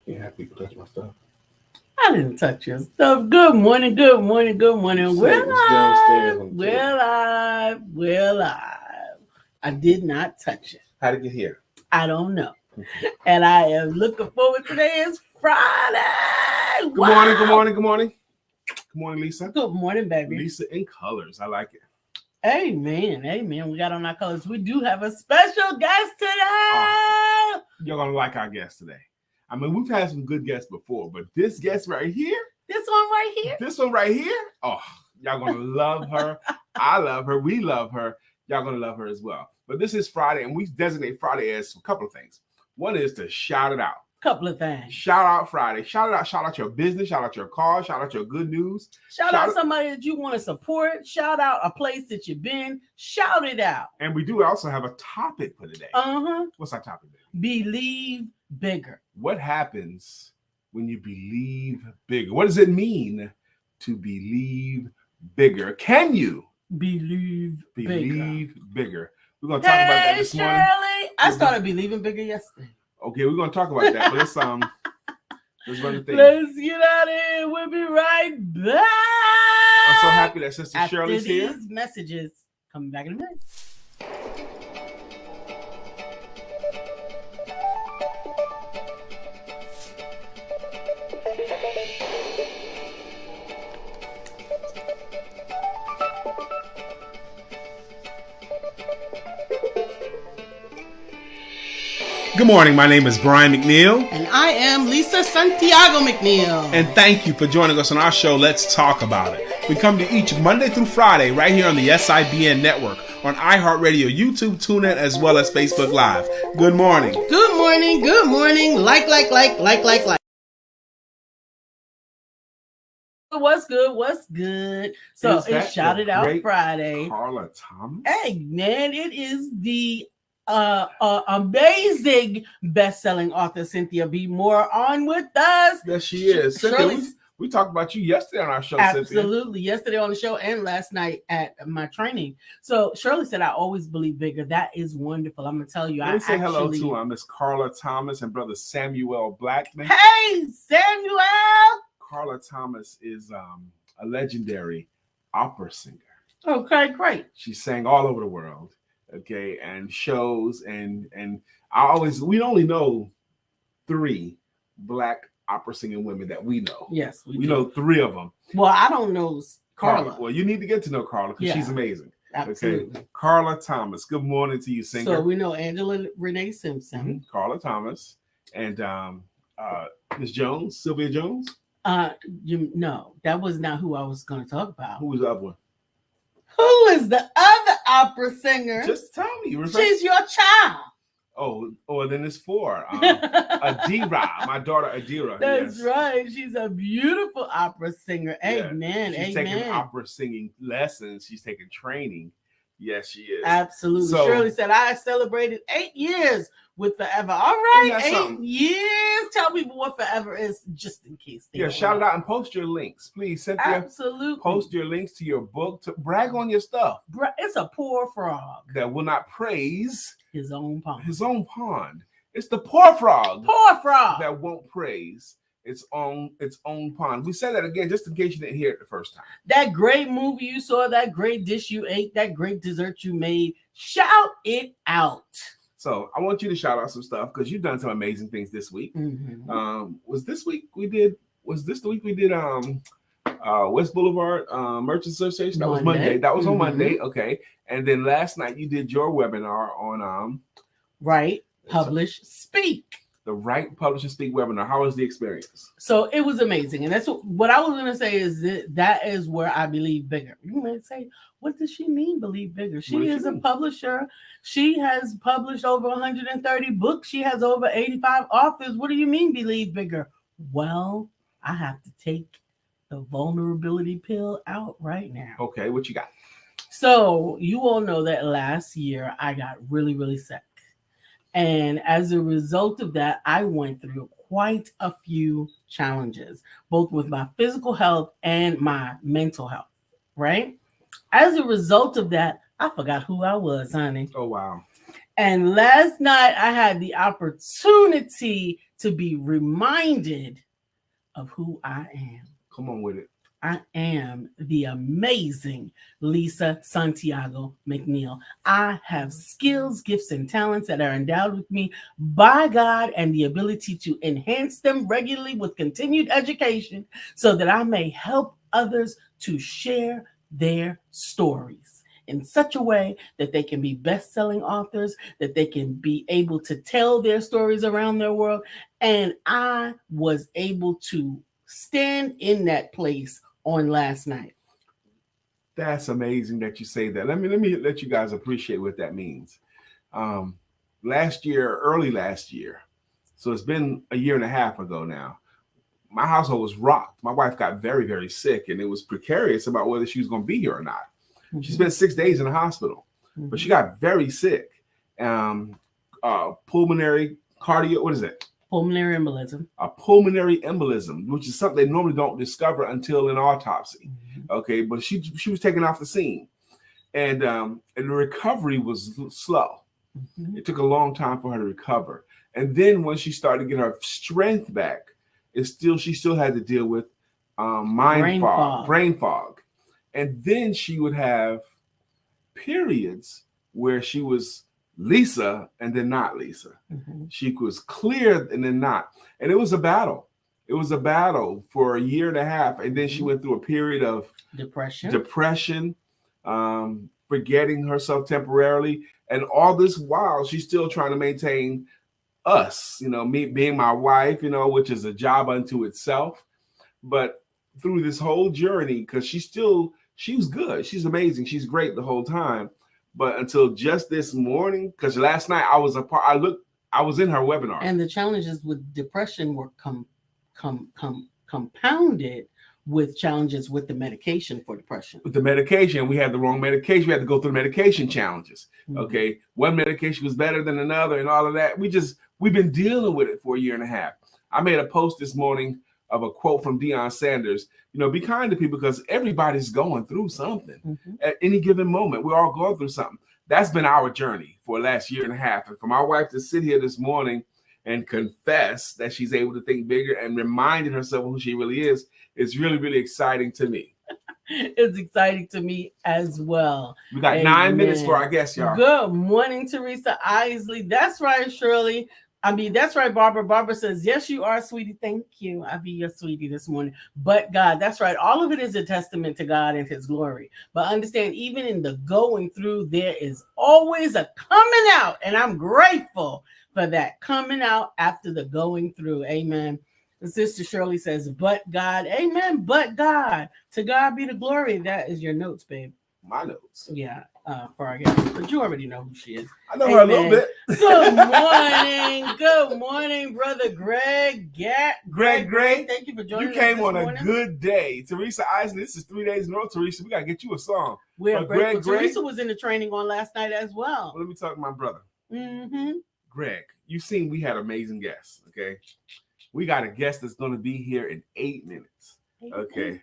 Can't have people touch my stuff. I didn't touch your stuff. Good morning, good morning, good morning. We're live. We're live. We're live. I did not touch it. How did it get here? I don't know. And I am looking forward. Today is Friday. Good morning, good morning, good morning. Good morning, Lisa. Good morning, baby. Lisa in colors. I like it. Amen. Amen. We got on our colors. We do have a special guest today. Oh, you're going to like our guest today. I mean, we've had some good guests before, but this guest right here. This one right here. Oh, y'all going to love her. I love her. We love her. Y'all going to love her as well. But this is Friday, and we designate Friday as a couple of things. One is to shout it out. Couple of things. Shout out Friday. Shout out your business. Shout out your car. Shout out your good news. Shout out somebody that you want to support. Shout out a place that you've been. Shout it out. And we do also have a topic for today. What's our topic? Believe bigger. What happens when you believe bigger? What does it mean to believe bigger? Can you believe bigger? We're going to talk about that this morning. I started believing bigger yesterday. Okay, we're going to talk about that. But let's run the thing. Let's get out of here. We'll be right back. I'm so happy that Sister After Shirley's here. These messages coming back in a minute. Good morning. My name is Brian McNeil. And I am Lisa Santiago McNeil. And thank you for joining us on our show, Let's Talk About It. We come to each Monday through Friday right here on the SIBN network, on iHeartRadio, YouTube, TuneIn, as well as Facebook Live. Good morning. Good morning. Good morning. Like. What's good? So it's Shout It Out Friday. Carla Thomas. Hey, man, it is the amazing best-selling author Cynthia B. Moore on with us. Yes, she is. Cynthia, we talked about you yesterday on our show. Absolutely. Cynthia. Yesterday on the show and last night at my training. So Shirley said, I always believe bigger. That is wonderful. I'm going to tell you. Let me say hello to Miss Carla Thomas and Brother Samuel Blackman. Hey, Samuel! Carla Thomas is a legendary opera singer. Okay, great. She sang all over the world. Okay, and shows and we only know 3 Black opera singing women that we know. Yes, we know 3 of them. Well, I don't know Carla. Well, you need to get to know Carla because she's amazing. Absolutely. Okay, Carla Thomas. Good morning to you, singer. So we know Angela Renee Simpson, Carla Thomas, and Miss Jones, Sylvia Jones. No, that was not who I was going to talk about. Who was the other one? Who is the other opera singer? Just tell me. She's your child. Oh, then it's 4. Adira, my daughter Adira. That's right. She's a beautiful opera singer. Amen. She's taking opera singing lessons. She's taking training. Yes, she is. Absolutely. So, Shirley said, I celebrated 8 years with Forever. All right, 8 years. Tell people what Forever is, just in case. Shout it out and post your links, please. Cynthia, absolutely. Post your links to your book to brag on your stuff. It's a poor frog that will not praise his own pond. It's the poor frog. Poor frog that won't praise its own pond. We said that again, just in case you didn't hear it the first time. That great movie you saw, that great dish you ate, that great dessert you made. Shout it out. So I want you to shout out some stuff because you've done some amazing things this week. Was this the week we did West Boulevard Merchants Association? That was Monday. That was on Monday. Okay. And then last night you did your webinar on Write, Publish, Speak. The Write, Publish, and Speak webinar. How was the experience? So it was amazing. And that's what I was going to say is that is where I believe bigger. You might say, what does she mean, believe bigger? She is a publisher. She has published over 130 books. She has over 85 authors. What do you mean, believe bigger? Well, I have to take the vulnerability pill out right now. Okay, what you got? So you all know that last year I got really, really sick. And as a result of that, I went through quite a few challenges, both with my physical health and my mental health, right? As a result of that, I forgot who I was, honey. Oh, wow. And last night I had the opportunity to be reminded of who I am. Come on with it. I am the amazing Lisa Santiago McNeil. I have skills, gifts, and talents that are endowed with me by God and the ability to enhance them regularly with continued education so that I may help others to share their stories in such a way that they can be best-selling authors, that they can be able to tell their stories around their world. And I was able to stand in that place on last night. That's amazing that you say that. Let me let you guys appreciate what that means. Early last year, so it's been a year and a half ago now, my household was rocked. My wife got very, very sick, and it was precarious about whether she was going to be here or not. Mm-hmm. She spent 6 days in the hospital, but she got very sick. Pulmonary cardio, what is it? Pulmonary embolism. A pulmonary embolism, which is something they normally don't discover until an autopsy. Mm-hmm. Okay, but she was taken off the scene, and the recovery was slow. Mm-hmm. It took a long time for her to recover, and then when she started to get her strength back, she still had to deal with brain fog, and then she would have periods where she was Lisa and then not Lisa. Mm-hmm. She was clear and then not. And it was a battle. It was a battle for a year and a half. And then she went through a period of depression, forgetting herself temporarily. And all this while, she's still trying to maintain us, me being my wife, which is a job unto itself. But through this whole journey, because she was good. She's amazing. She's great the whole time. But until just this morning, because last night I was in her webinar. And the challenges with depression were compounded with challenges with the medication for depression. With the medication, we had the wrong medication. We had to go through the medication challenges. Mm-hmm. Okay. One medication was better than another and all of that. We've been dealing with it for a year and a half. I made a post this morning of a quote from Deion Sanders. Be kind to people because everybody's going through something. Mm-hmm. At any given moment. We're all going through something. That's been our journey for the last year and a half. And for my wife to sit here this morning and confess that she's able to think bigger and reminded herself of who she really is really, really exciting to me. It's exciting to me as well. We got 9 minutes for our guest, y'all. Good morning, Teresa Isley. That's right, Shirley. That's right, Barbara. Barbara says, yes, you are, sweetie. Thank you. I'll be your sweetie this morning. But God, that's right. All of it is a testament to God and his glory. But understand, even in the going through, there is always a coming out. And I'm grateful for that coming out after the going through. Amen. And Sister Shirley says, but God. Amen. But God. To God be the glory. That is your notes, babe. My notes. Yeah. For our guest, but you already know who she is. I know her a little bit. Good morning, brother Greg. Greg, thank you for joining us. You came on a good day. Teresa Isley, this is 3 days in a row. Teresa, we got to get you a song. We're grateful. Teresa was in the training on last night as well. Let me talk to my brother. Mm-hmm. Greg, you've seen we had amazing guests, okay? We got a guest that's going to be here in 8 minutes, okay?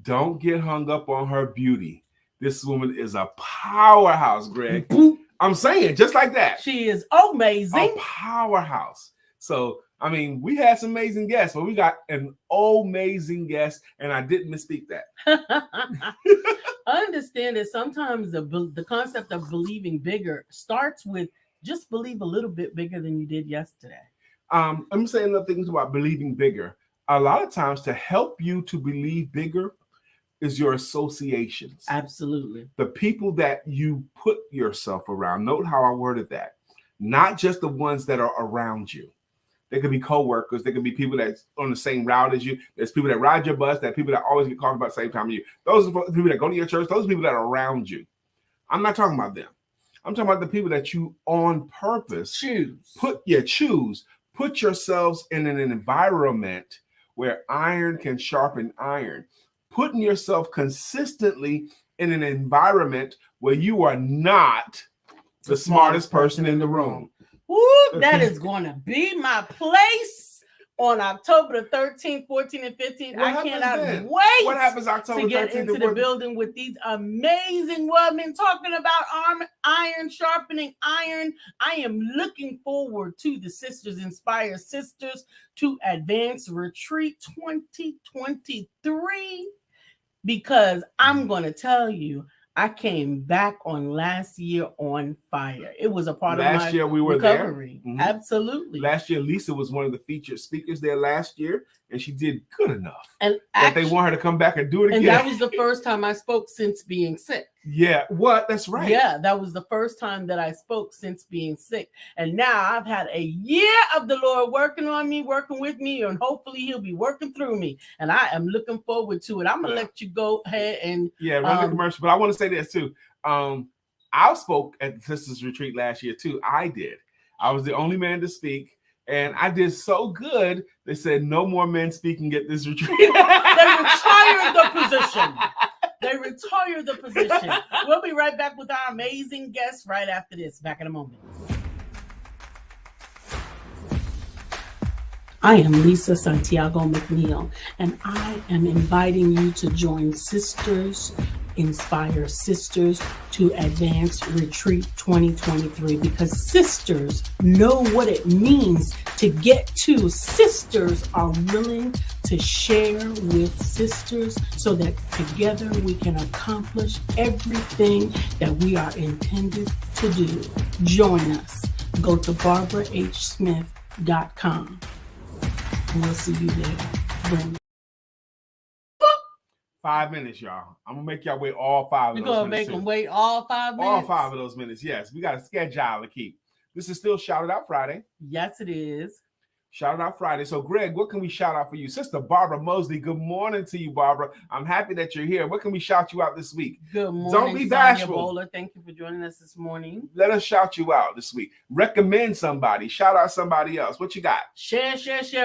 Don't get hung up on her beauty. This woman is a powerhouse, Greg. I'm saying just like that. She is amazing. A powerhouse. So, we had some amazing guests, but we got an amazing guest, and I didn't misspeak that. I understand that sometimes the concept of believing bigger starts with just believe a little bit bigger than you did yesterday. I'm saying another thing about believing bigger. A lot of times to help you to believe bigger is your associations. Absolutely. The people that you put yourself around. Note how I worded that. Not just the ones that are around you. They could be coworkers. They could be people that's on the same route as you. There's people that ride your bus. There are people that always get called about the same time as you. Those are the people that go to your church. Those are people that are around you. I'm not talking about them. I'm talking about the people that you on purpose choose. Put yourselves in an environment where iron can sharpen iron. Putting yourself consistently in an environment where you are not the smartest person in the room. Ooh, that is going to be my place on October the 13th, 14th, and 15th. What I happens cannot then? wait What happens October to get 13th into and the 14th? building with these amazing women talking about iron sharpening iron. I am looking forward to the Sisters Inspire Sisters to Advance Retreat 2023 because I'm going to tell you, I came back on last year on fire. It was a part of my last year we were recovery. there. Absolutely. Last year, Lisa was one of the featured speakers there last year, and she did good enough. And that they want her to come back and do it again. And that was the first time I spoke since being sick. Yeah, what? That's right. Yeah, that was the first time that I spoke since being sick. And now I've had a year of the Lord working on me, working with me, and hopefully he'll be working through me. And I am looking forward to it. I'm going to let you go ahead and... run the commercial. But I want to say this too. I spoke at the Sisters Retreat last year too. I did. I was the only man to speak. And I did so good, they said no more men speaking at this retreat. They retired the position. They retired the position. We'll be right back with our amazing guests right after this. Back in a moment. I am Lisa Santiago McNeil, and I am inviting you to join Sisters Inspire Sisters to Advance Retreat 2023 because sisters know what it means to get to. Sisters are willing to share with sisters so that together we can accomplish everything that we are intended to do. Join us. Go to barbarahsmith.com. We'll see you there. Bring 5 minutes, y'all. I'm gonna make y'all wait all 5 of those minutes. You're gonna make them wait all 5 minutes? All 5 of those minutes, yes. We got a schedule to keep. This is still Shout It Out Friday. Yes, it is. Shout It Out Friday. So, Greg, what can we shout out for you? Sister Barbara Mosley, good morning to you, Barbara. I'm happy that you're here. What can we shout you out this week? Good morning, Don't be bashful. Bowler. Thank you for joining us this morning. Let us shout you out this week. Recommend somebody. Shout out somebody else. What you got? Share.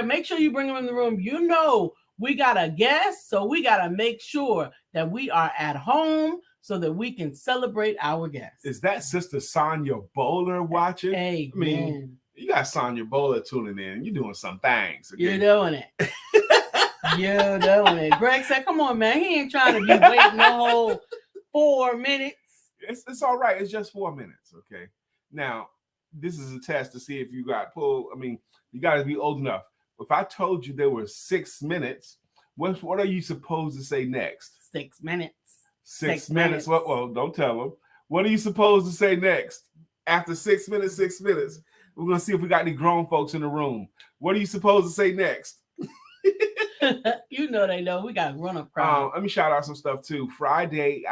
Make sure you bring them in the room. You know we got a guest, so we got to make sure that we are at home so that we can celebrate our guest. Is that Sister Sonia Bowler watching? Hey, I mean, you got Sonia Bowler tuning in. You're doing some things. Okay? You're doing it. You're doing it. Greg said, come on, man. He ain't trying to be waiting the whole 4 minutes. It's all right. It's just 4 minutes, okay? Now, this is a test to see if you got pulled. I mean, you got to be old enough. If I told you there were 6 minutes, what are you supposed to say next? 6 minutes. 6 minutes. Well, don't tell them. What are you supposed to say next? After 6 minutes, 6 minutes. We're going to see if we got any grown folks in the room. What are you supposed to say next? You know they know. We got a grown-up crowd. Let me shout out some stuff, too. Friday,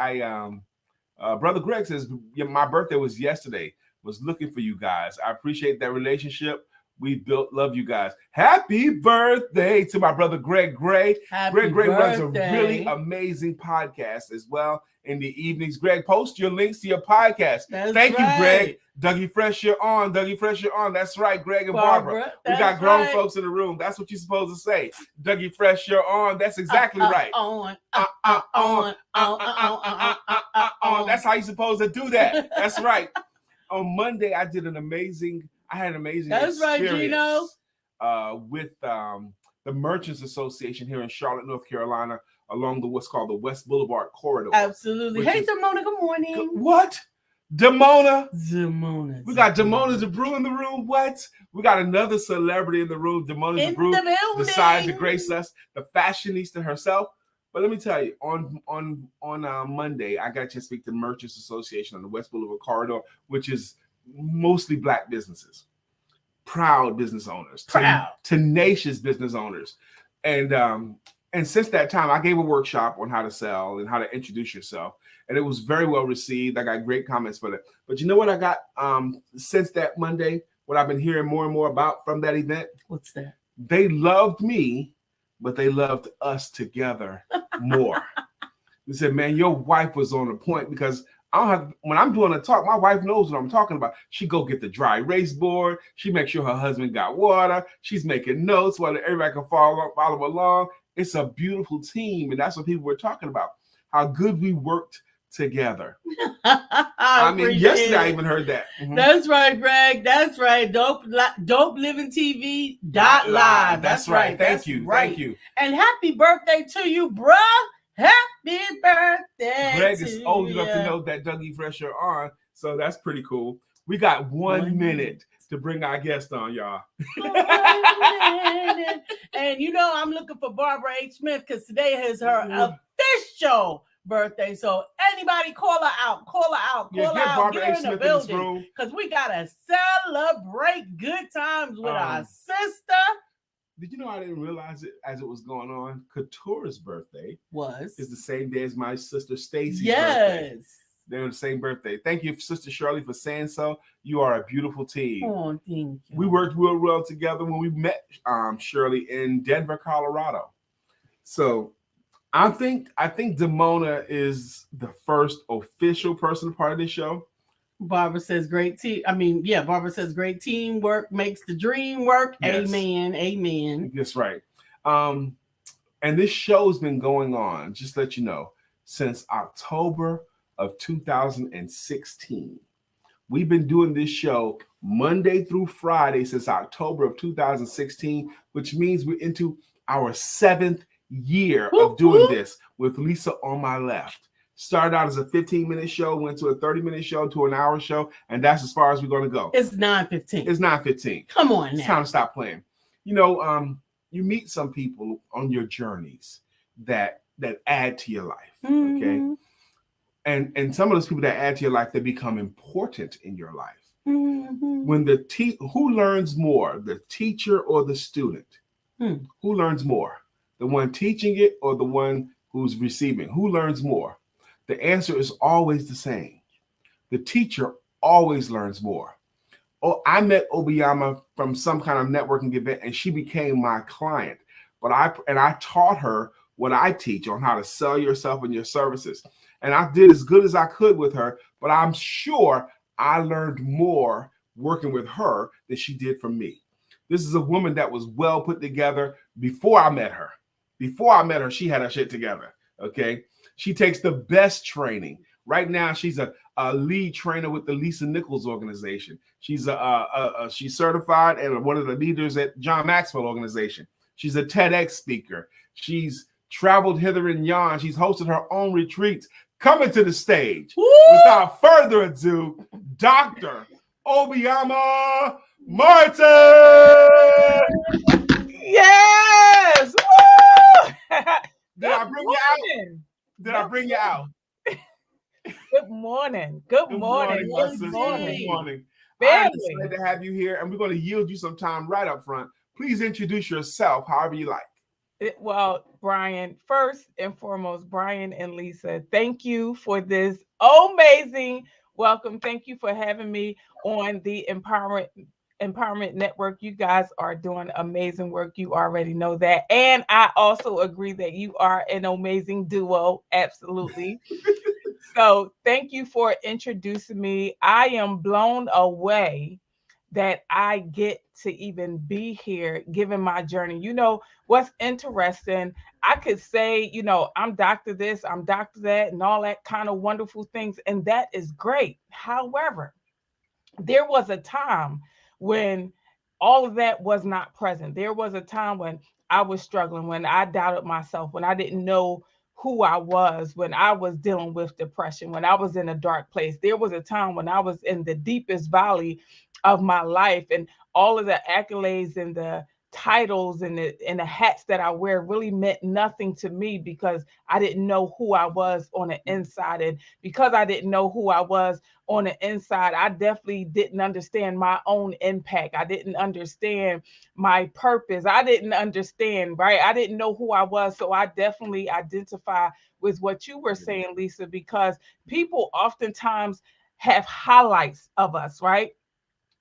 Brother Greg says, my birthday was yesterday. Was looking for you guys. I appreciate that relationship we built. Love you guys. Happy birthday to my brother Greg Gray. Greg Gray runs a really amazing podcast as well in the evenings. Greg, post your links to your podcast. Thank you, Greg. Dougie Fresh, you're on. Dougie Fresh, you're on. That's right, Greg and Barbara. We got grown folks in the room. That's what you're supposed to say. Dougie Fresh, you're on. That's exactly right. That's how you're supposed to do that. That's right. On Monday, I had an amazing That's right, Gino. With the Merchants Association here in Charlotte, North Carolina, along what's called the West Boulevard Corridor. Absolutely. Hey, Demona, good morning. What? Demona? Demona. We got Demona DeBrew in the room. What? We got another celebrity in the room. Demona DeBrew decided to grace us, the fashionista herself. But let me tell you, on Monday, I got to speak to the Merchants Association on the West Boulevard Corridor, which is mostly Black businesses, proud business owners, tenacious business owners. And since that time, I gave a workshop on how to sell and how to introduce yourself. And it was very well received. I got great comments for it. But you know what I got since that Monday, what I've been hearing more and more about from that event? What's that? They loved me, but they loved us together more. They said, man, your wife was on the point because when I'm doing a talk, my wife knows what I'm talking about. She go get the dry erase board. She makes sure her husband got water. She's making notes while everybody can follow along. It's a beautiful team. And that's what people were talking about, how good we worked together. I mean, yesterday I even heard that. That's right, Greg. That's right. DopeLivingTV.live. That's right. Thank you. Right. Thank you. And happy birthday to you, bruh. Happy birthday. Greg is old enough to know that Dougie Fresh are on, so that's pretty cool. We got 1 minute to bring our guest on, y'all. And you know, I'm looking for Barbara H. Smith because today is her official birthday. So anybody call her out. Call her out. Call her out. Barbara Get her H. in the Smith building because we got to celebrate good times with our sister. Did you know I didn't realize it as it was going on? Couture's birthday is the same day as my sister Stacy's birthday. Yes. They're the same birthday. Thank you, Sister Shirley, for saying so. You are a beautiful team. Oh, thank you. We worked real well together when we met Shirley in Denver, Colorado. So I think Damona is the first official person part of this show. Barbara says great team. Barbara says great teamwork makes the dream work. Yes. Amen. Amen. That's right. And this show has been going on, just to let you know, since October of 2016. We've been doing this show Monday through Friday since October of 2016, which means we're into our 7th year of doing this with Lisa on my left. Started out as a 15-minute show, went to a 30-minute show, to an hour show, and that's as far as we're going to go. It's 9:15. It's 9:15. Come on now. It's time to stop playing. You know, you meet some people on your journeys that add to your life, okay? And some of those people that add to your life, they become important in your life. When who learns more, the teacher or the student? Who learns more? The one teaching it or the one who's receiving? Who learns more? The answer is always the same. The teacher always learns more. Oh, I met Obiama from some kind of networking event, and she became my client. But I taught her what I teach on how to sell yourself and your services. And I did as good as I could with her, but I'm sure I learned more working with her than she did from me. This is a woman that was well put together before I met her. Before I met her, she had her shit together, okay? She takes the best training. Right now, she's a lead trainer with the Lisa Nichols organization. She's she's certified and one of the leaders at John Maxwell organization. She's a TEDx speaker. She's traveled hither and yon. She's hosted her own retreats. Coming to the stage, without further ado, Dr. Obiama Martin. Yes. Did I bring you out? Did I bring you out? Good morning. Good morning. Good morning. I'm excited to have you here, and we're going to yield you some time right up front. Please introduce yourself however you like. Well, Brian, first and foremost, Brian and Lisa, thank you for this amazing welcome. Thank you for having me on the Empowerment Network. You guys are doing amazing work. You already know that. And I also agree that you are an amazing duo. Absolutely. So thank you for introducing me. I am blown away that I get to even be here, given my journey. You know, what's interesting, I could say, you know, I'm Dr. this, I'm Dr. that, and all that kind of wonderful things. And that is great. However, there was a time when all of that was not present. There was a time when I was struggling, when I doubted myself, when I didn't know who I was, when I was dealing with depression, when I was in a dark place. There was a time when I was in the deepest valley of my life, and all of the accolades and the titles and the hats that I wear really meant nothing to me because I didn't know who I was on the inside. And because I didn't know who I was on the inside, I definitely didn't understand my own impact. I didn't understand my purpose. I didn't understand, right? I didn't know who I was. So I definitely identify with what you were saying, Lisa, because people oftentimes have highlights of us, right?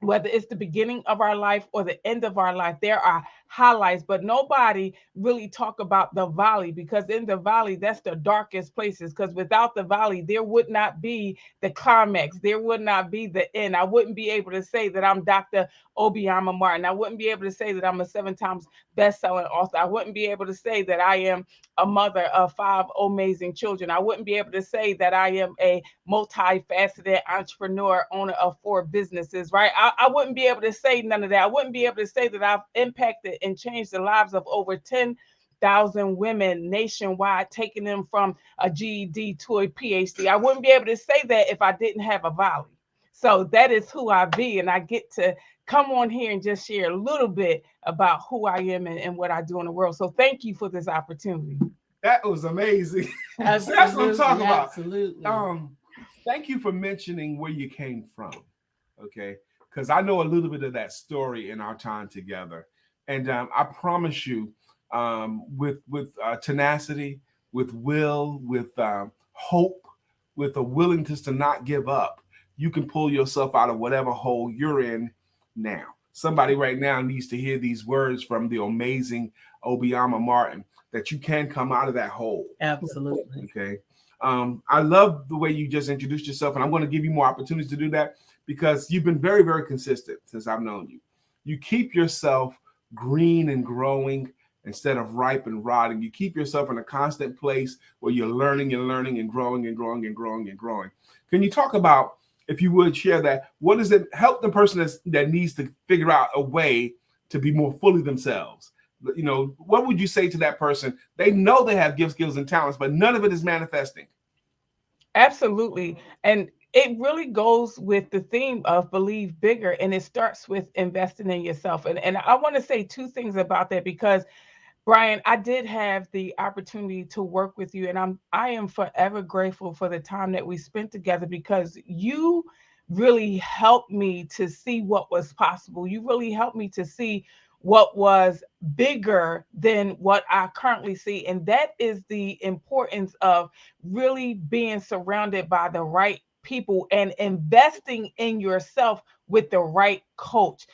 whether it's the beginning of our life or the end of our life, there are highlights, but nobody really talk about the valley, because in the valley, that's the darkest places, because without the valley, there would not be the climax. There would not be the end. I wouldn't be able to say that I'm Dr. Obiama Martin. I wouldn't be able to say that I'm a 7 times best-selling author. I wouldn't be able to say that I am a mother of 5 amazing children. I wouldn't be able to say that I am a multifaceted entrepreneur, owner of 4 businesses, right? I wouldn't be able to say none of that. I wouldn't be able to say that I've impacted and changed the lives of over 10,000 women nationwide, taking them from a GED to a PhD. I wouldn't be able to say that if I didn't have a valley. So that is who I be, and I get to come on here and just share a little bit about who I am and what I do in the world. So thank you for this opportunity. That was amazing. That's what I'm talking about. Absolutely. Thank you for mentioning where you came from. Okay, because I know a little bit of that story in our time together, and I promise you, with tenacity, with will, with hope, with a willingness to not give up, you can pull yourself out of whatever hole you're in now. Somebody right now needs to hear these words from the amazing Obiama Martin, that you can come out of that hole. Absolutely. Okay. I love the way you just introduced yourself, and I'm going to give you more opportunities to do that, because you've been very, very consistent since I've known you. You keep yourself green and growing instead of ripe and rotting. You keep yourself in a constant place where you're learning and learning and growing and growing and growing and growing. Can you talk about, if you would share that, what does it help the person that needs to figure out a way to be more fully themselves? You know, what would you say to that person? They know they have gifts, skills, and talents, but none of it is manifesting. Absolutely. And it really goes with the theme of believe bigger, and it starts with investing in yourself. And I want to say 2 things about that, because Brian, I did have the opportunity to work with you, and I am forever grateful for the time that we spent together, because you really helped me to see what was possible. You really helped me to see what was bigger than what I currently see. And that is the importance of really being surrounded by the right people and investing in yourself with the right coach.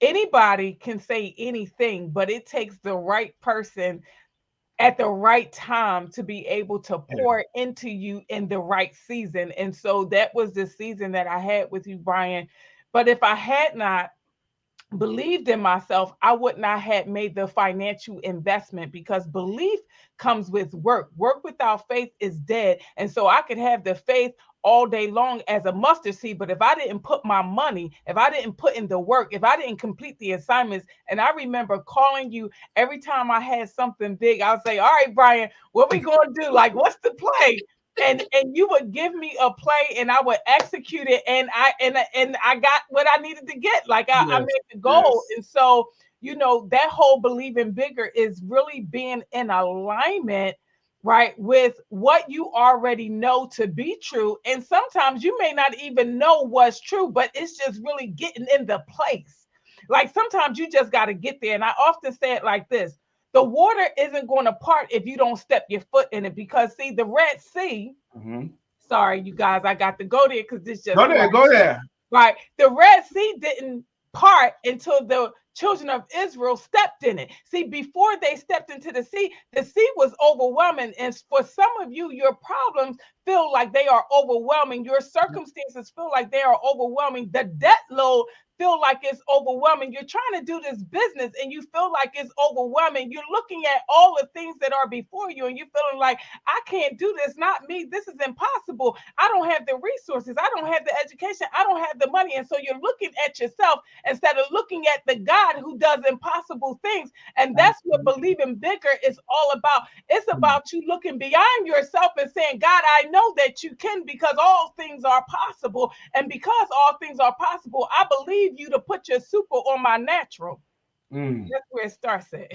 Anybody can say anything, but it takes the right person at the right time to be able to pour into you in the right season. And so that was the season that I had with you, Brian. But if I had not believed in myself, I would not have made the financial investment, because belief comes with work. Work without faith is dead. And so I could have the faith all day long as a mustard seed, but if I didn't put my money, if I didn't put in the work, if I didn't complete the assignments, and I remember calling you every time I had something big, I would say, all right, Brian, what we going to do? Like, what's the play? And you would give me a play, and I would execute it, and I got what I needed to get. Like I made the goal. Yes. And so, you know, that whole believing bigger is really being in alignment, right, with what you already know to be true. And sometimes you may not even know what's true, but it's just really getting in the place. Like sometimes you just got to get there. And I often say it like this: the water isn't going to part if you don't step your foot in it, because see, the Red Sea, sorry, you guys, I got to go there because this just go there. Right. The Red Sea didn't part until the children of Israel stepped in it. See, before they stepped into the sea was overwhelming. And for some of you, your problems feel like they are overwhelming. Your circumstances feel like they are overwhelming. The debt load feel like it's overwhelming. You're trying to do this business and you feel like it's overwhelming. You're looking at all the things that are before you and you're feeling like, I can't do this, not me. This is impossible. I don't have the resources. I don't have the education. I don't have the money. And so you're looking at yourself instead of looking at the God who does impossible things. And that's what believing bigger is all about. It's about you looking beyond yourself and saying, God, I know that you can, because all things are possible. And because all things are possible, I believe you to put your super on my natural. That's where it starts at.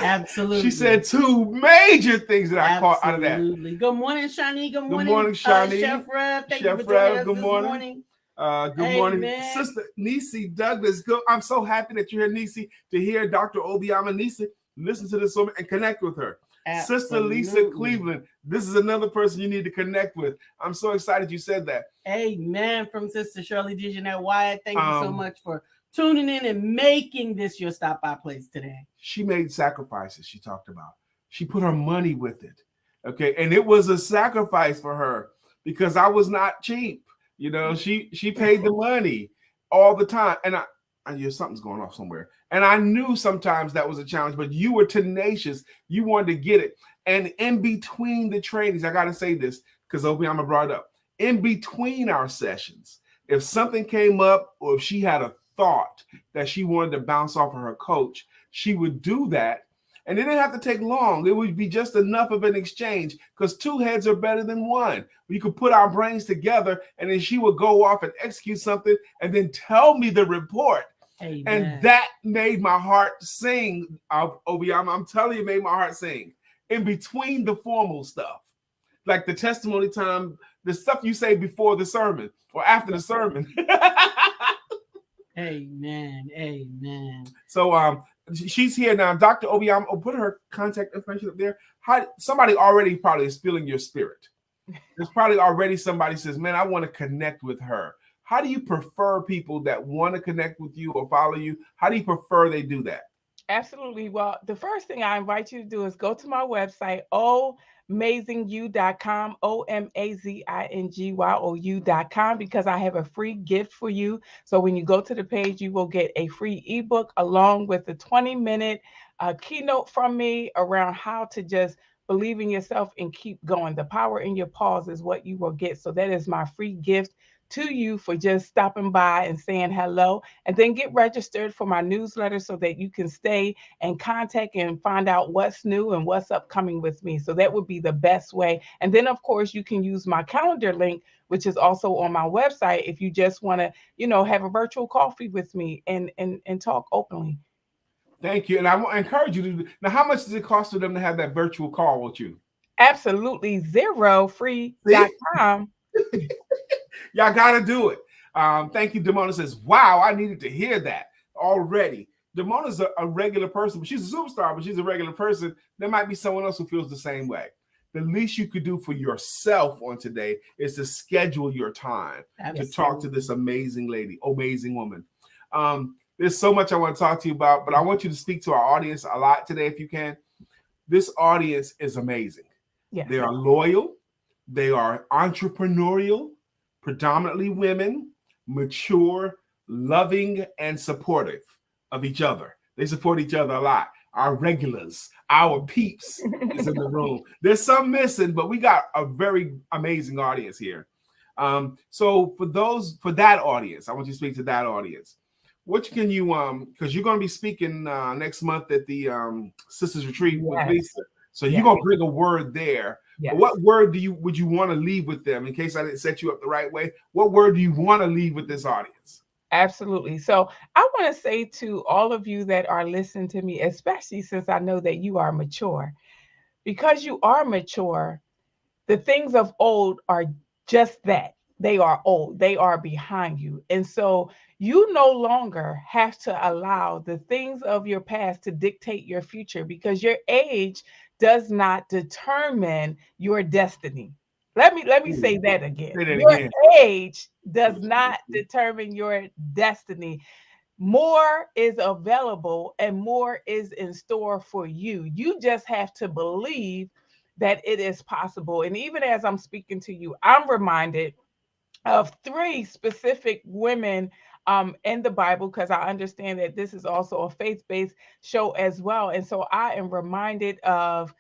Absolutely. She said 2 major things that I caught out of that. Good morning, Shani. Good morning, Shani. Chef Rev. Thank Chef you for joining Rev, us good this morning. Good morning, Sister Nisi Douglas. I'm so happy that you're here, Nisi, to hear Dr. Obiama. Nisi, Listen to this woman and connect with her. Absolutely. Sister Lisa Cleveland, this is another person you need to connect with. I'm so excited you said that. Amen. From Sister Shirley Dejanette Wyatt. Thank you so much for tuning in and making this your stop by place today. She made sacrifices. She talked about. She put her money with it. Okay, and it was a sacrifice for her because I was not cheap. You know, she paid the money all the time, and I knew something's going off somewhere. And I knew sometimes that was a challenge, but you were tenacious. You wanted to get it. And in between the trainings, I got to say this because Obiama brought it up. In between our sessions, if something came up or if she had a thought that she wanted to bounce off of her coach, she would do that. And it didn't have to take long. It would be just enough of an exchange because two heads are better than one. We could put our brains together and then she would go off and execute something and then tell me the report. Amen. And that made my heart sing. Obiama, I'm telling you, it made my heart sing. In between the formal stuff, like the testimony time, the stuff you say before the sermon or after the sermon. Amen. Amen. So she's here now. Dr. Obiama, put her contact information up there. Somebody already probably is feeling your spirit. There's probably already somebody says, man, I want to connect with her. How do you prefer people that want to connect with you or follow you? How do you prefer they do that? Absolutely. Well, the first thing I invite you to do is go to my website, omazingyou.com, OMAZINGYOU.com, because I have a free gift for you. So when you go to the page, you will get a free ebook along with a 20-minute keynote from me around how to just believe in yourself and keep going. The power in your pause is what you will get. So that is my free gift to you for just stopping by and saying hello, and then get registered for my newsletter so that you can stay and contact and find out what's new and what's upcoming with me. So that would be the best way. And then of course you can use my calendar link, which is also on my website, if you just want to, have a virtual coffee with me and talk openly. Thank you. And I want to encourage you to. Now, how much does it cost for them to have that virtual call with you? Absolutely zero, free.com. Y'all got to do it. Thank you. Demona says, wow, I needed to hear that already. Demona's a regular person, but she's a superstar, but she's a regular person. There might be someone else who feels the same way. The least you could do for yourself on today is to schedule your time to talk to this amazing lady, amazing woman. There's so much I want to talk to you about, but I want you to speak to our audience a lot today if you can. This audience is amazing. Yes. They are loyal. They are entrepreneurial, predominantly women, mature, loving, and supportive of each other. They support each other a lot. Our regulars, our peeps is in the room. There's some missing, but we got a very amazing audience here. So for that audience, I want you to speak to that audience. What can you, because you're going to be speaking next month at the Sisters Retreat with Lisa. So you're going to bring a word there. Yes. What word would you want to leave with them in case I didn't set you up the right way? What word do you want to leave with this audience? Absolutely. So I want to say to all of you that are listening to me, especially since I know that you are mature, because you are mature, the things of old are just that. They are old. They are behind you. And so you no longer have to allow the things of your past to dictate your future, because your age does not determine your destiny. Let me say that again. Your age does not determine your destiny. More is available and more is in store for you. You just have to believe that it is possible. And even as I'm speaking to you, I'm reminded of 3 specific women in the Bible, because I understand that this is also a faith-based show as well. And so I am reminded of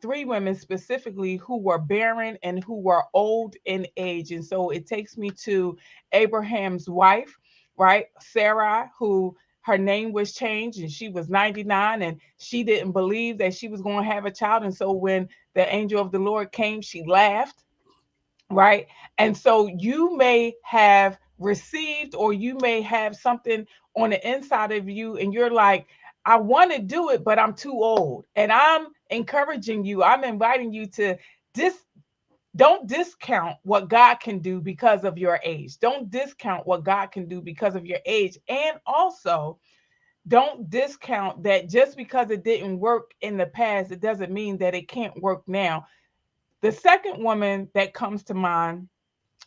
3 women specifically who were barren and who were old in age. And so it takes me to Abraham's wife, right? Sarah, who her name was changed and she was 99 and she didn't believe that she was going to have a child. And so when the angel of the Lord came, she laughed. Right. And so you may have received, or you may have something on the inside of you and you're like, I want to do it, but I'm too old. And I'm encouraging you, I'm inviting you to don't discount what God can do because of your age. Don't discount what God can do because of your age. And also don't discount that just because it didn't work in the past, it doesn't mean that it can't work now. The second woman that comes to mind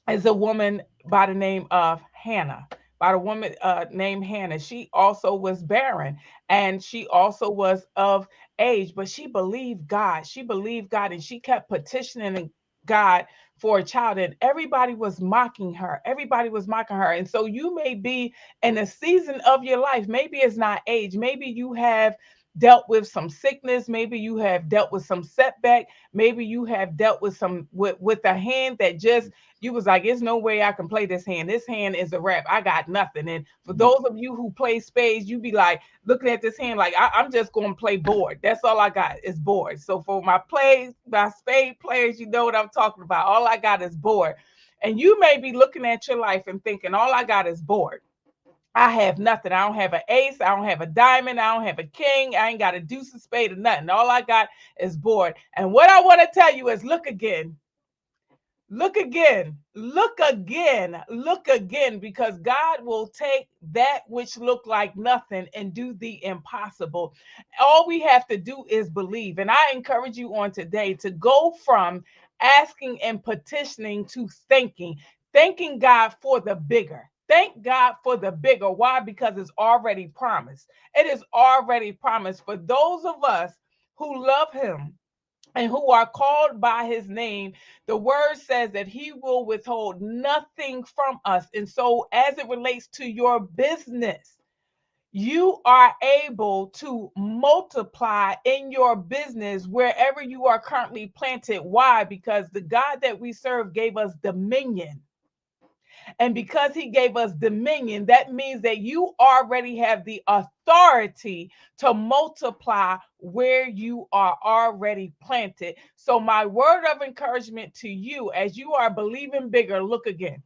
is a woman by the name of Hannah. By the woman named Hannah. She also was barren, and she also was of age, but she believed God. She believed God, and she kept petitioning God for a child, and everybody was mocking her. Everybody was mocking her. And so you may be in a season of your life. Maybe it's not age. Maybe you have dealt with some sickness. Maybe you have dealt with some setback. Maybe you have dealt with some with a hand that just, you was like, there's no way I can play this hand. This hand is a wrap. I got nothing. And for those of you who play spades, you be like looking at this hand like, I'm just going to play board. That's all I got is board. So for my spade players, you know what I'm talking about. All I got is board. And you may be looking at your life and thinking, all I got is board. I have nothing. I don't have an ace. I don't have a diamond. I don't have a king. I ain't got a deuce of spade or nothing. All I got is board. And what I want to tell you is look again. Look again. Look again. Look again, because God will take that which looked like nothing and do the impossible. All we have to do is believe. And I encourage you on today to go from asking and petitioning to thanking God for the bigger. Thank God for the bigger. Why? Because it's already promised. It is already promised for those of us who love him and who are called by his name. The word says that he will withhold nothing from us. And so as it relates to your business, you are able to multiply in your business wherever you are currently planted. Why? Because the God that we serve gave us dominion. And because he gave us dominion, that means that you already have the authority to multiply where you are already planted. So my word of encouragement to you, as you are believing bigger, look again.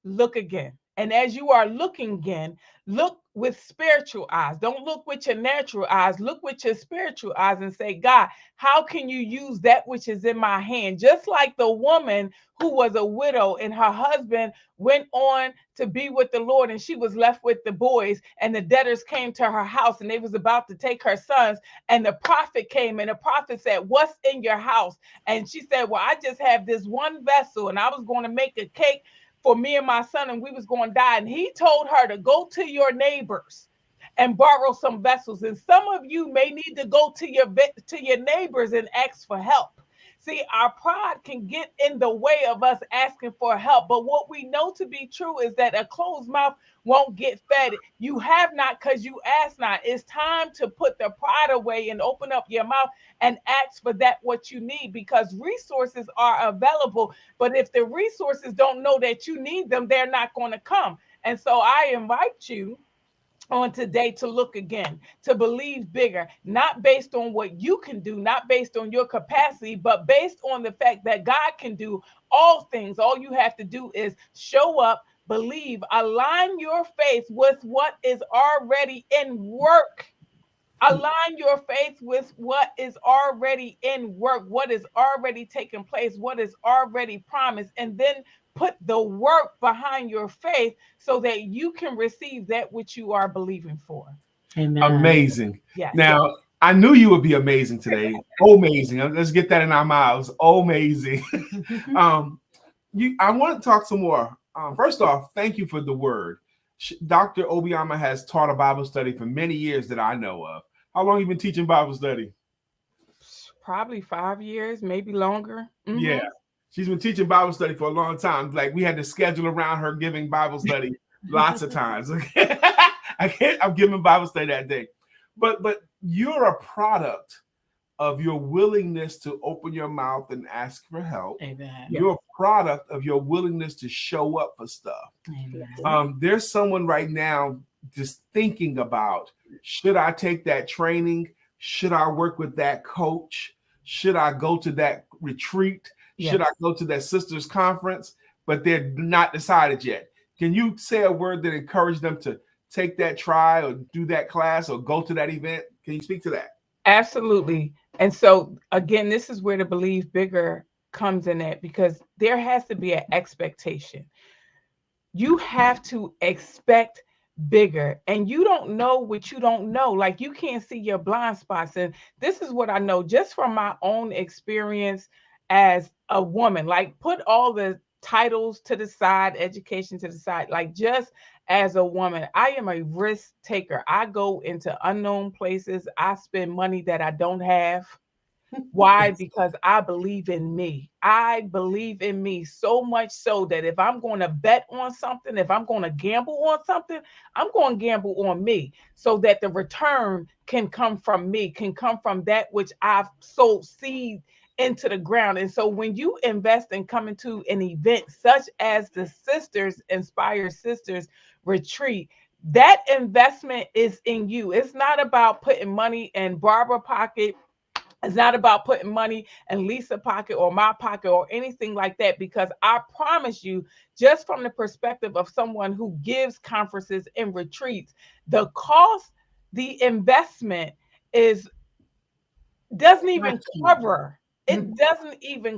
Look again. And as you are looking again, look with spiritual eyes. Don't look with your natural eyes. Look with your spiritual eyes and say, God, how can you use that which is in my hand? Just like the woman who was a widow and her husband went on to be with the Lord and she was left with the boys, and the debtors came to her house and they was about to take her sons, and the prophet came and the prophet said, what's in your house? And she said, well, I just have this one vessel and I was going to make a cake for me and my son, and we was going to die. And he told her to go to your neighbors and borrow some vessels. And some of you may need to go to your neighbors and ask for help. See, our pride can get in the way of us asking for help. But what we know to be true is that a closed mouth won't get fed. You have not because you ask not. It's time to put the pride away and open up your mouth and ask for that what you need, because resources are available. But if the resources don't know that you need them, they're not going to come. And so I invite you on today to look again, to believe bigger, not based on what you can do, not based on your capacity, but based on the fact that God can do all things. All you have to do is show up, believe, align your faith with what is already in work. Align your faith with what is already in work, what is already taking place, what is already promised, and then put the work behind your faith so that you can receive that which you are believing for. Amen. Amazing. Yes. Now, I knew you would be amazing today. Amazing. Let's get that in our mouths. Amazing. I want to talk some more. First off, thank you for the word. Dr. Obiama has taught a Bible study for many years that I know of. How long have you been teaching Bible study? Probably 5 years, maybe longer. Mm-hmm. Yeah. She's been teaching Bible study for a long time. Like, we had to schedule around her giving Bible study lots of times. I'm giving Bible study that day. But you're a product of your willingness to open your mouth and ask for help. Amen. You're a product of your willingness to show up for stuff. Amen. There's someone right now just thinking about, should I take that training? Should I work with that coach? Should I go to that retreat? Yes. Should I go to that sisters conference? But they're not decided yet. Can you say a word that encouraged them to take that try or do that class or go to that event? Can you speak to that? Absolutely. And so, again, this is where the Believe Bigger comes in at, because there has to be an expectation. You have to expect bigger, and you don't know what you don't know. Like, you can't see your blind spots. And this is what I know just from my own experience as a woman. Like, put all the titles to the side, education to the side. Like, just as a woman, I am a risk taker. I go into unknown places. I spend money that I don't have. Why? Because I believe in me. I believe in me so much so that if I'm going to bet on something, if I'm going to gamble on something, I'm going to gamble on me so that the return can come from me, can come from that which I've sowed seed into the ground. And so when you invest and come into an event such as the Sisters Inspire Sisters Retreat, that investment is in you. It's not about putting money in Barbara's pocket. It's not about putting money in Lisa's pocket or my pocket or anything like that, because I promise you, just from the perspective of someone who gives conferences and retreats, the cost, the investment doesn't even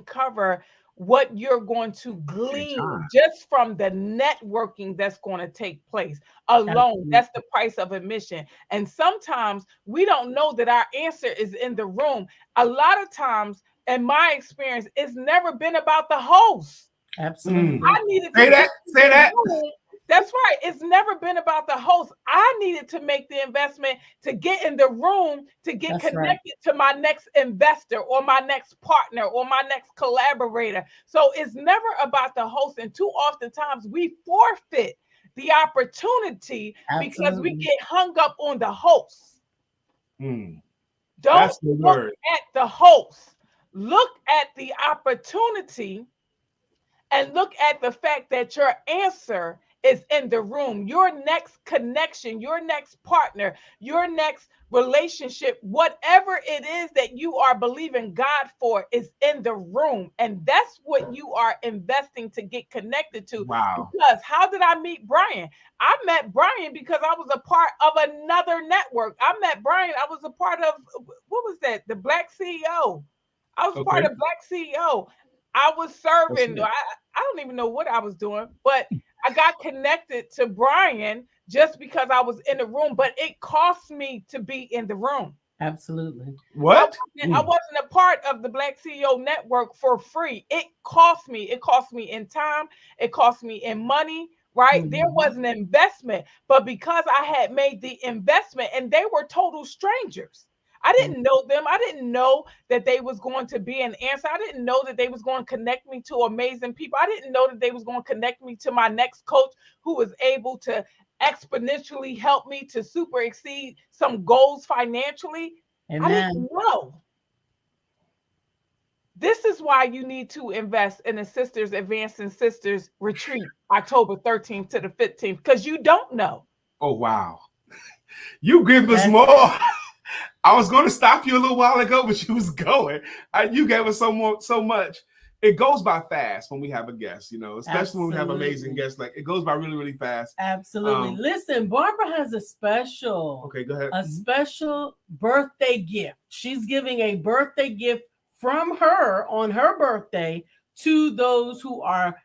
cover what you're going to glean just from the networking that's going to take place alone. Absolutely. That's the price of admission. And sometimes we don't know that our answer is in the room. A lot of times, in my experience, it's never been about the host. Absolutely. I needed to say that. That's right. It's never been about the host. I needed to make the investment to get in the room, to get connected to my next investor or my next partner or my next collaborator. So it's never about the host. And too often times we forfeit the opportunity because we get hung up on the host. Don't look at the host. Look at the opportunity and look at the fact that your answer is in the room. Your next connection, your next partner, your next relationship, whatever it is that you are believing God for is in the room. And that's what you are investing to get connected to. Wow. Because how did I meet Brian? I met Brian because I was a part of another network. I met Brian. I was a part of, what was that? The Black CEO. I was part of Black CEO. I was serving. I don't even know what I was doing, but I got connected to Brian just because I was in the room, but it cost me to be in the room. Absolutely. What? I wasn't a part of the Black CEO network for free. It cost me. It cost me in time. It cost me in money, right? There was an investment, but because I had made the investment and they were total strangers. I didn't know them. I didn't know that they was going to be an answer. I didn't know that they was going to connect me to amazing people. I didn't know that they was going to connect me to my next coach who was able to exponentially help me to super exceed some goals financially. Amen. I didn't know. This is why you need to invest in the Sisters Advancing Sisters Retreat, October 13th to the 15th, because you don't know. Oh, wow. You give us more. I was going to stop you a little while ago, but you was going. You gave us so much. It goes by fast when we have a guest, especially when we have amazing guests. Like, it goes by really, really fast. Absolutely. Listen, Barbara has a special. Okay, go ahead. A special birthday gift. She's giving a birthday gift from her on her birthday to those who are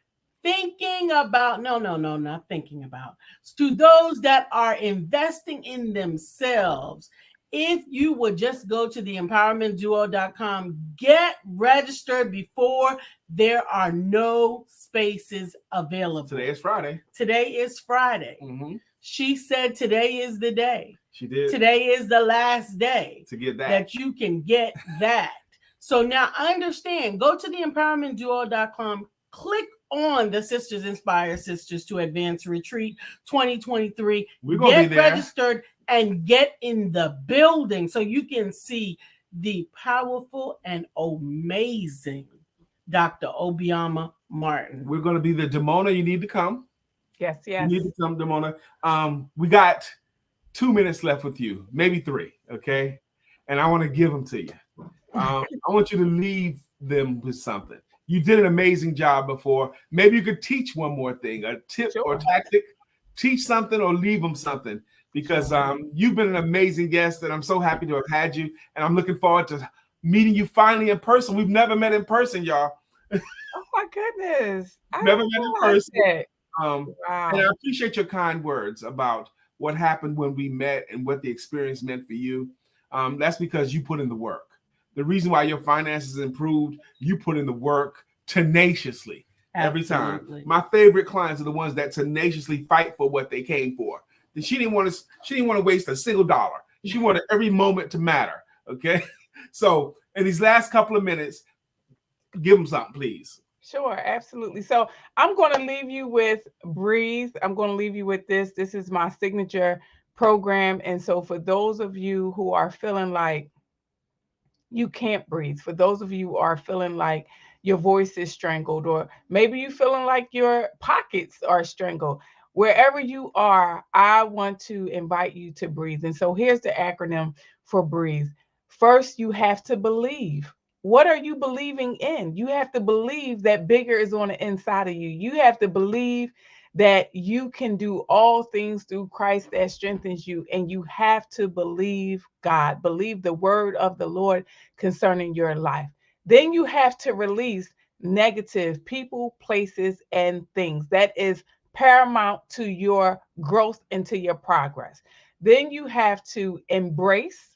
thinking about, not thinking about, to those that are investing in themselves. If you would just go to the empowermentduo.com, get registered before there are no spaces available. Today is Friday. Mm-hmm. She said today is the day. She did. Today is the last day to get that you can get that. So now understand, go to the empowermentduo.com, click on the Sisters Inspire Sisters to Advance Retreat 2023. We're going to be there. Get registered and get in the building so you can see the powerful and amazing Dr. Obioma Martin. We're going to be there. Demona, you need to come. Yes. You need to come, Demona. We got 2 minutes left with you, maybe 3, okay? And I want to give them to you. I want you to leave them with something. You did an amazing job before. Maybe you could teach one more thing, a tip or tactic. Teach something or leave them something. Because you've been an amazing guest, and I'm so happy to have had you. And I'm looking forward to meeting you finally in person. We've never met in person, y'all. Oh my goodness! Never met in person. Wow. And I appreciate your kind words about what happened when we met and what the experience meant for you, that's because you put in the work. The reason why your finances improved, you put in the work tenaciously every time. My favorite clients are the ones that tenaciously fight for what they came for. She didn't want to waste a single dollar. She wanted every moment to matter. Okay. So in these last couple of minutes, give them something, please. Sure, absolutely. So I'm going to leave you with Breathe. I'm going to leave you with this. This is my signature program. And so for those of you who are feeling like you can't breathe, for those of you who are feeling like your voice is strangled, or maybe you feeling like your pockets are strangled, wherever you are, I want to invite you to breathe. And so here's the acronym for Breathe. First, you have to believe. What are you believing in? You have to believe that bigger is on the inside of you. You have to believe that you can do all things through Christ that strengthens you. And you have to believe God, believe the word of the Lord concerning your life. Then you have to release negative people, places, and things. That is paramount to your growth and to your progress. Then you have to embrace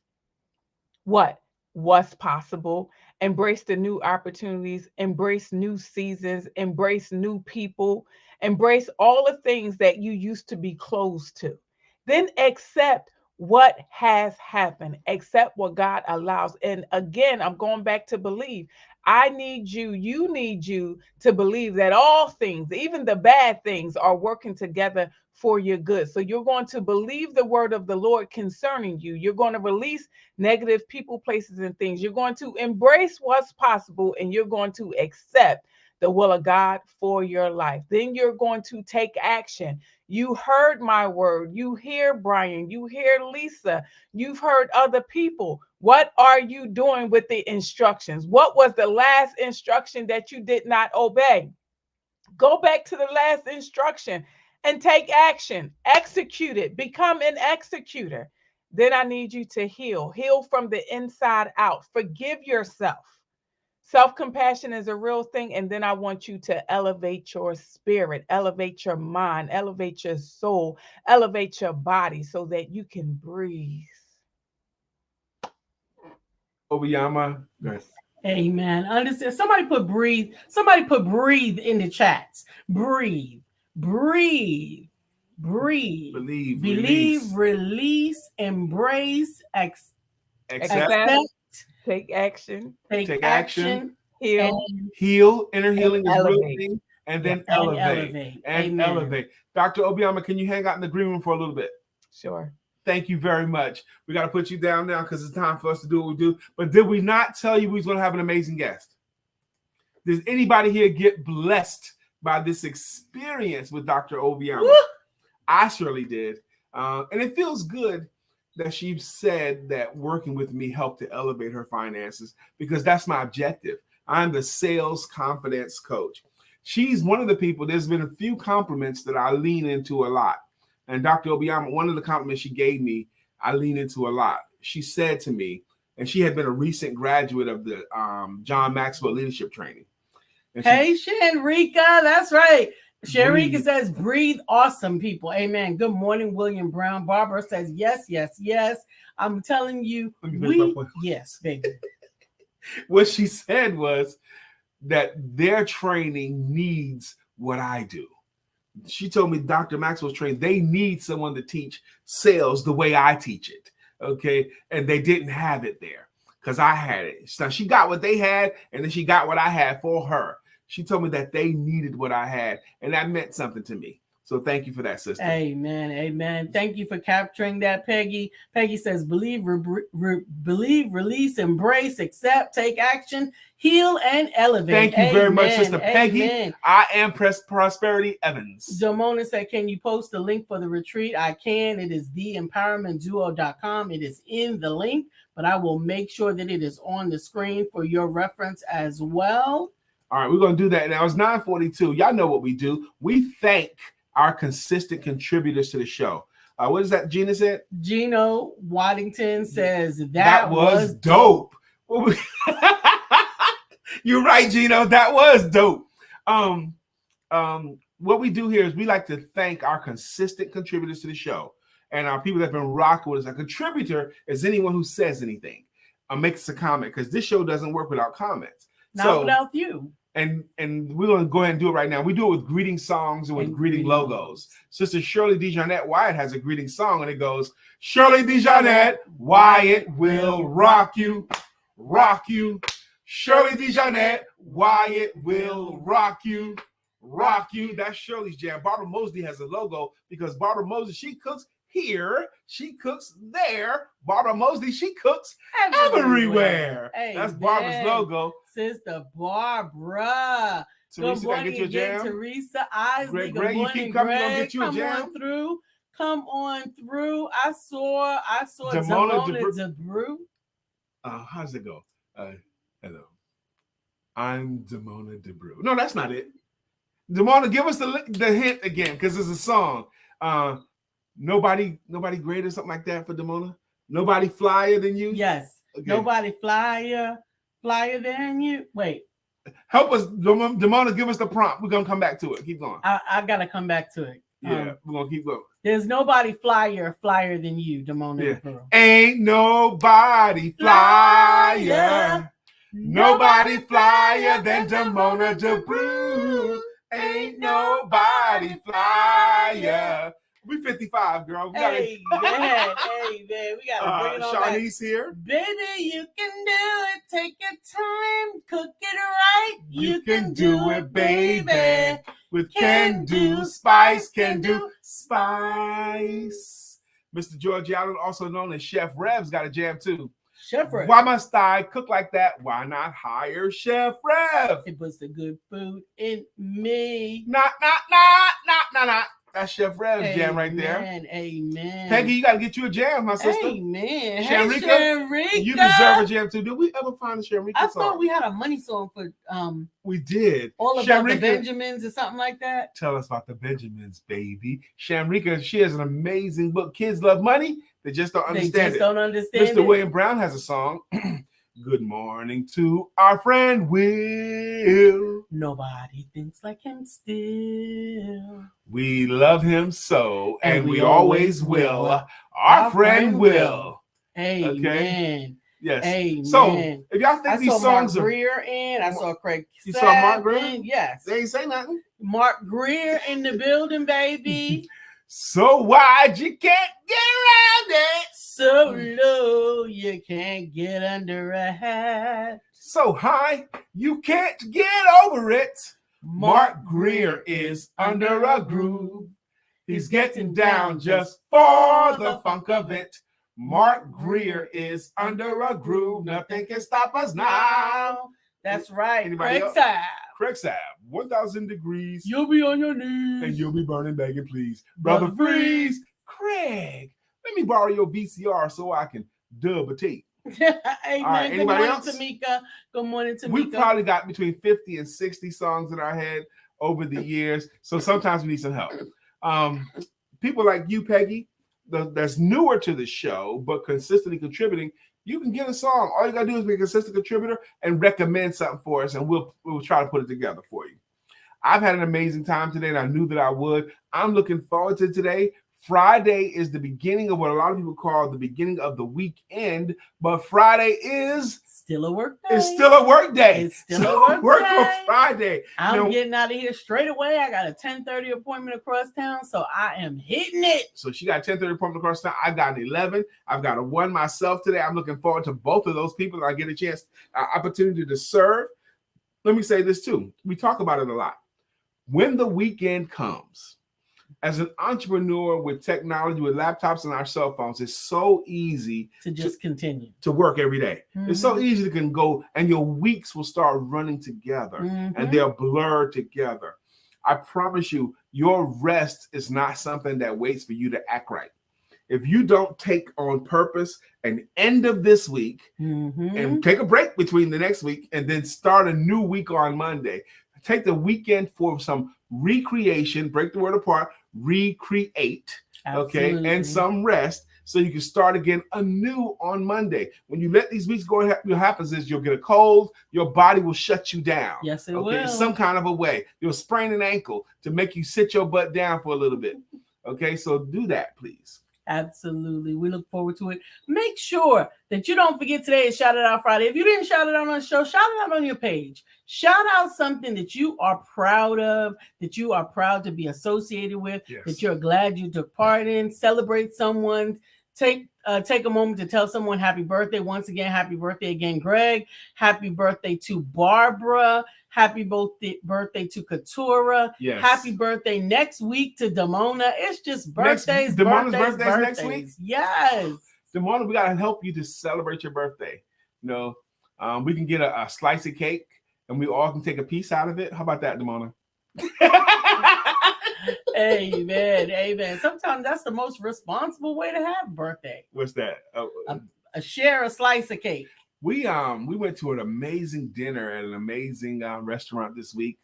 what's possible, embrace the new opportunities, embrace new seasons, embrace new people, embrace all the things that you used to be closed to. Then accept what has happened, accept what God allows. And again, I'm going back to believe. I need you need you to believe that all things, even the bad things, are working together for your good. So you're going to believe the word of the Lord concerning you. You're going to release negative people, places, and things. You're going to embrace what's possible, and you're going to accept the will of God for your life. Then you're going to take action. You heard my word. You hear Brian. You hear Lisa. You've heard other people. What are you doing with the instructions? What was the last instruction that you did not obey? Go back to the last instruction and take action. Execute it. Become an executor. Then I need you to heal. Heal from the inside out. Forgive yourself. Self-compassion is a real thing. And then I want you to elevate your spirit, elevate your mind, elevate your soul, elevate your body so that you can breathe. Obiama. Amen. Understand. Somebody put breathe. Somebody put breathe in the chats. Breathe. Breathe. Breathe. Believe. Release. Embrace. Accept. Take action. Take action. Heal. Inner healing is elevate. real thing. And then elevate. Elevate. Dr. Obiama, can you hang out in the green room for a little bit? Sure. Thank you very much. We got to put you down now because it's time for us to do what we do. But did we not tell you we was going to have an amazing guest? Does anybody here get blessed by this experience with Dr. Obiama? Woo! I surely did. And it feels good that she said that working with me helped to elevate her finances, because that's my objective. I'm the sales confidence coach. She's one of the people, there's been a few compliments that I lean into a lot. And Dr. Obiama, one of the compliments she gave me, I lean into a lot. She said to me, and she had been a recent graduate of the John Maxwell Leadership Training. Hey, Shanrika, that's right. Shanrika says, breathe awesome, people. Amen. Good morning, William Brown. Barbara says, yes, yes, yes. I'm telling you, yes, baby. What she said was that their training needs what I do. She told me Dr. Maxwell's training, they need someone to teach sales the way I teach it. Okay. And they didn't have it there because I had it. So she got what they had, and then she got what I had for her. She told me that they needed what I had, and that meant something to me. So thank you for that, sister. Amen. Amen. Thank you for capturing that, Peggy. Peggy says, believe, believe, release, embrace, accept, take action, heal, and elevate. Thank you very much, Sister Peggy. I am Prosperity Evans. Jamona said, can you post the link for the retreat? I can. It is theempowermentduo.com. It is in the link, but I will make sure that it is on the screen for your reference as well. All right, we're going to do that. Now, it's 9:42. Y'all know what we do. We thank our consistent contributors to the show. What is that Gina said? Gino Waddington says, that was dope. You're right, Gino. That was dope. What we do here is we like to thank our consistent contributors to the show. And our people that have been rocking with us. A contributor is anyone who says anything or makes a comment, because this show doesn't work without comments. Not without you. And we're going to go ahead and do it right now. We do it with greeting songs and with greeting logos. Sister Shirley DeJohnette Wyatt has a greeting song, and it goes, Shirley DeJohnette Wyatt will rock you, rock you. Shirley DeJohnette Wyatt will rock you, rock you. That's Shirley's jam. Barbara Mosley has a logo because Barbara Mosley, she cooks here, she cooks there. Barbara Mosley, she cooks everywhere. That's Barbara's logo. Sister Barbara. Teresa, good morning get you a jam? Teresa Isley. Greg, good morning, you keep coming, Greg. get you a jam? On through. Come on through. I saw Demona DeBrew. How does it go? Hello. I'm Demona DeBrew. No, that's not it. Demona, give us the hint again, because it's a song. Nobody greater, something like that for Demona. Nobody flyer than you. Yes. Okay. Nobody flyer than you. Wait. Help us, Demona. Give us the prompt. We're gonna come back to it. Keep going. I gotta come back to it. Yeah, we're gonna keep going. There's nobody flyer than you, Demona. Yeah. Ain't nobody flyer. Nobody flyer than Demona DeBrew. Ain't nobody flyer. We 55, girl. We hey, man. We gotta bring it on Shawnee's here. Baby, you can do it. Take your time. Cook it right. You can do it, baby. With can do spice, can do spice. Mr. George Allen, also known as Chef Rev's, got a jam too. Chef Rev. Why must I cook like that? Why not hire Chef Rev? It puts the good food in me. Not. That's Chef Rev's jam right there. Amen. Peggy, you got to get you a jam, my sister. Amen. Shamrika, Shamrika, you deserve a jam too. Did we ever find a Shamrika song? I thought we had a money song for We did. All about the Benjamins or something like that. Tell us about the Benjamins, baby. Shamrika, she has an amazing book. Kids love money. They just don't understand it. Mr. William Brown has a song. Good morning to our friend Will. Nobody thinks like him still. We love him so, and we always will. Our friend Will. Amen. Okay? Yes. Amen. So, if y'all think these songs Mark Greer in, I saw Craig. You saw Mark Greer? Yes. They ain't say nothing. Mark Greer in the building, baby. So wide you can't get around it. So low you can't get under a hat. So high you can't get over it. Mark Greer is under a groove. He's getting down just for the funk of it. Mark Greer is under a groove. Nothing can stop us now. That's right. Anybody else? Craig Saab, 1,000 degrees. You'll be on your knees. And you'll be burning, begging, please. Brother Freeze. Craig, let me borrow your VCR so I can dub a tape. Amen. All right, anybody else? Tamika. Good morning, Tamika. We probably got between 50 and 60 songs in our head over the years. So sometimes we need some help. People like you, Peggy, that's newer to the show, but consistently contributing, you can get a song. All you got to do is be a consistent contributor and recommend something for us, and we'll try to put it together for you. I've had an amazing time today, and I knew that I would. I'm looking forward to today. Friday is the beginning of what a lot of people call the beginning of the weekend, but Friday is still a work day. It's still a work day. It's still a work day. For Friday. I'm getting out of here straight away. I got a 10:30 appointment across town, so I am hitting it. So she got a 10:30 appointment across town. I got an 11. I've got a 1 myself today. I'm looking forward to both of those people. I get a chance, opportunity to serve. Let me say this too. We talk about it a lot. When the weekend comes, as an entrepreneur with technology, with laptops and our cell phones, it's so easy to just continue to work every day. Mm-hmm. It's so easy to go, and your weeks will start running together, and they'll blur together. I promise you, your rest is not something that waits for you to act right. If you don't take on purpose an end of this week and take a break between the next week and then start a new week on Monday, take the weekend for some recreation, break the word apart, recreate, okay, and some rest so you can start again anew on Monday. When you let these weeks go, what happens is you'll get a cold, your body will shut you down. Yes, it will. Some kind of a way. You'll sprain an ankle to make you sit your butt down for a little bit. Okay, so do that, please. Absolutely. We look forward to it. Make sure that you don't forget today is Shout It Out Friday. If you didn't shout it out on the show, shout it out on your page. Shout out something that you are proud of, that you are proud to be associated with, that you're glad you took part in. Celebrate someone. Take a moment to tell someone happy birthday. Once again, happy birthday again, Greg. Happy birthday to Barbara. Happy birthday to Katura. Yes. Happy birthday next week to Damona. It's just birthdays. Damona's birthdays next week? Yes. Damona, we got to help you to celebrate your birthday. You know, we can get a slice of cake and we all can take a piece out of it. How about that, Damona? Amen. Sometimes that's the most responsible way to have a birthday. What's that? Share a slice of cake. We went to an amazing dinner at an amazing restaurant this week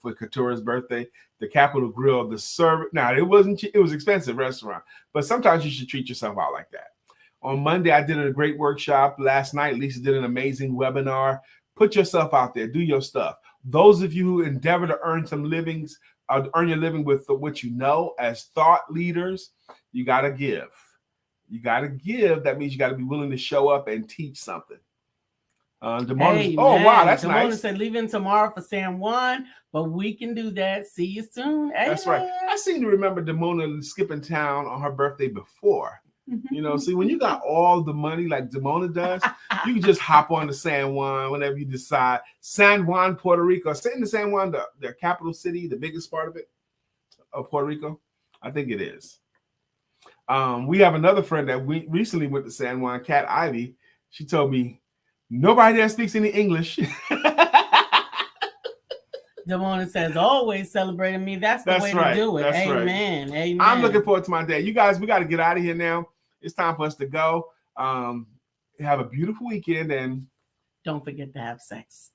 for Katura's birthday. The Capitol Grill. The service. Now it was expensive restaurant, but sometimes you should treat yourself out like that. On Monday, I did a great workshop. Last night, Lisa did an amazing webinar. Put yourself out there. Do your stuff. Those of you who endeavor to earn earn your living with what you know as thought leaders, you got to give. You got to give. That means you got to be willing to show up and teach something. Oh, wow, that's Damona nice. said leaving tomorrow for San Juan, but we can do that. See you soon. That's right. I seem to remember Damona skipping town on her birthday before. You know, see, when you got all the money like Damona does, you can just hop on to San Juan whenever you decide. San Juan, Puerto Rico. Isn't the San Juan the capital city, the biggest part of Puerto Rico? I think it is. We have another friend that we recently went to San Juan, Kat Ivy. She told me, nobody there speaks any English. Damona says, always celebrating me. That's the way to do it. That's Amen. Right. Amen. I'm looking forward to my day. You guys, we got to get out of here now. It's time for us to go. Have a beautiful weekend and don't forget to have sex.